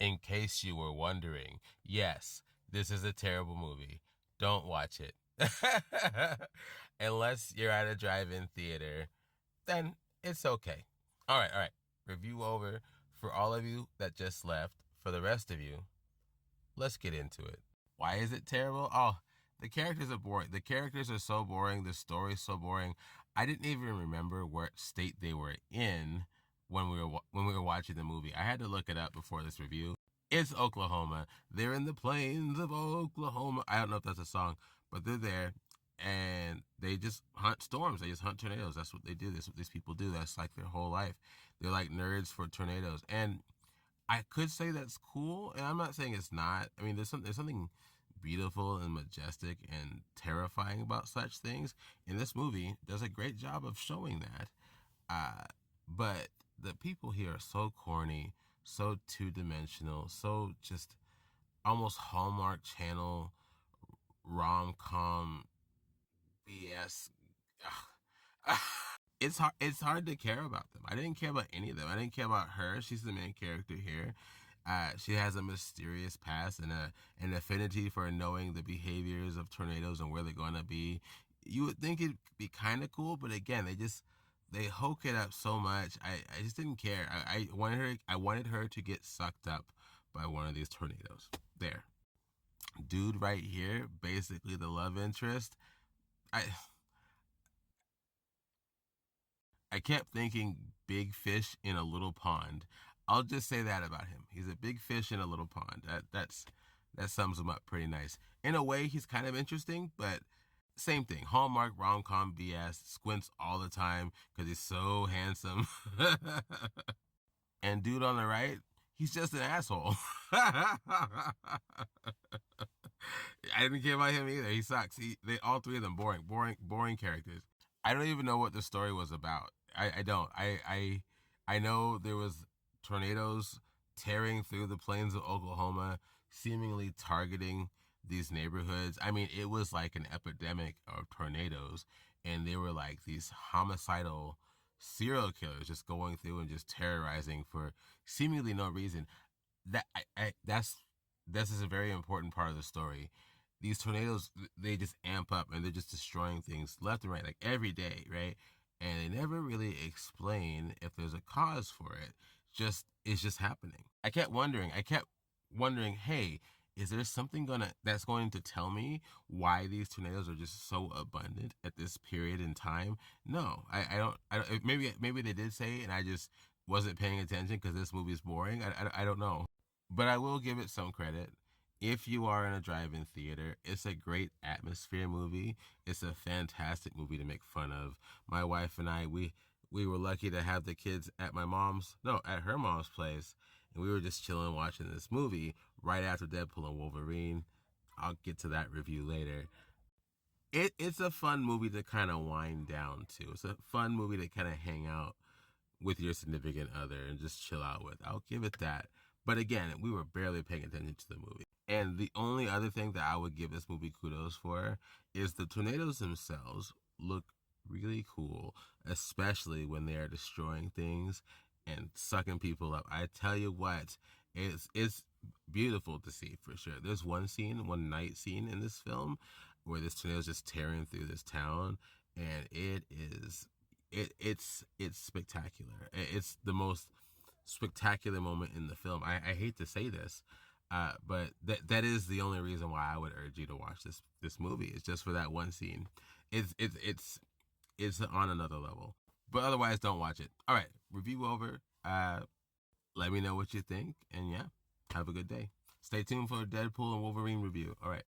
In case you were wondering, yes, this is a terrible movie. Don't watch it. Unless you're at a drive-in theater, then it's okay. All right, all right. Review over. For all of you that just left. For the rest of you, let's get into it. Why is it terrible? Oh, the characters are boring. The characters are so boring. The story's so boring. I didn't even remember what state they were in when we were watching the movie. I had to look it up before this review. It's Oklahoma. They're in the plains of Oklahoma. I don't know if that's a song, but they're there and they just hunt storms. They just hunt tornadoes. That's what they do. That's what these people do. That's like their whole life. They're like nerds for tornadoes. And I could say that's cool, and I'm not saying it's not. I mean, there's something beautiful and majestic and terrifying about such things. And this movie does a great job of showing that. Uh, but the people here are so corny, so two-dimensional, so just almost Hallmark Channel rom-com BS. It's hard to care about them. I didn't care about any of them. I didn't care about her. She's the main character here. She has a mysterious past and an affinity for knowing the behaviors of tornadoes and where they're going to be. You would think it'd be kind of cool, but again, they hoke it up so much. I just didn't care. I wanted her to get sucked up by one of these tornadoes. There, dude, right here, basically the love interest. I I kept thinking big fish in a little pond. I'll just say that about him. He's a big fish in a little pond. That sums him up pretty nice. In a way, he's kind of interesting, but same thing. Hallmark rom-com BS, squints all the time because he's so handsome. And dude on the right, he's just an asshole. I didn't care about him either. He sucks. They all three of them boring, boring, boring characters. I don't even know what the story was about. I don't. I know there was tornadoes tearing through the plains of Oklahoma, seemingly targeting these neighborhoods. I mean, it was like an epidemic of tornadoes, and they were like these homicidal serial killers just going through and just terrorizing for seemingly no reason. This is a very important part of the story. These tornadoes, they just amp up and they're just destroying things left and right, like every day, right? And they never really explain if there's a cause for it. Just it's just happening. I kept wondering, hey, is there something that's going to tell me why these tornadoes are just so abundant at this period in time? No, I don't. Maybe they did say it and I just wasn't paying attention because this movie is boring. I don't know. But I will give it some credit. If you are in a drive-in theater, it's a great atmosphere movie. It's a fantastic movie to make fun of. My wife and I, we were lucky to have the kids at at her mom's place, and we were just chilling watching this movie right after Deadpool and Wolverine. I'll get to that review later. It's a fun movie to kind of wind down to. It's a fun movie to kind of hang out with your significant other and just chill out with. I'll give it that. But again, we were barely paying attention to the movie. And the only other thing that I would give this movie kudos for is the tornadoes themselves look really cool, especially when they are destroying things and sucking people up. I tell you what, it's beautiful to see for sure. There's one night scene in this film where this tornado is just tearing through this town, and it's spectacular. It's the most spectacular moment in the film. I hate to say this, but that is the only reason why I would urge you to watch this movie. It's just for that one scene. It's on another level. But otherwise, don't watch it. All right, review over. Let me know what you think, and yeah, have a good day. Stay tuned for a Deadpool and Wolverine review. All right.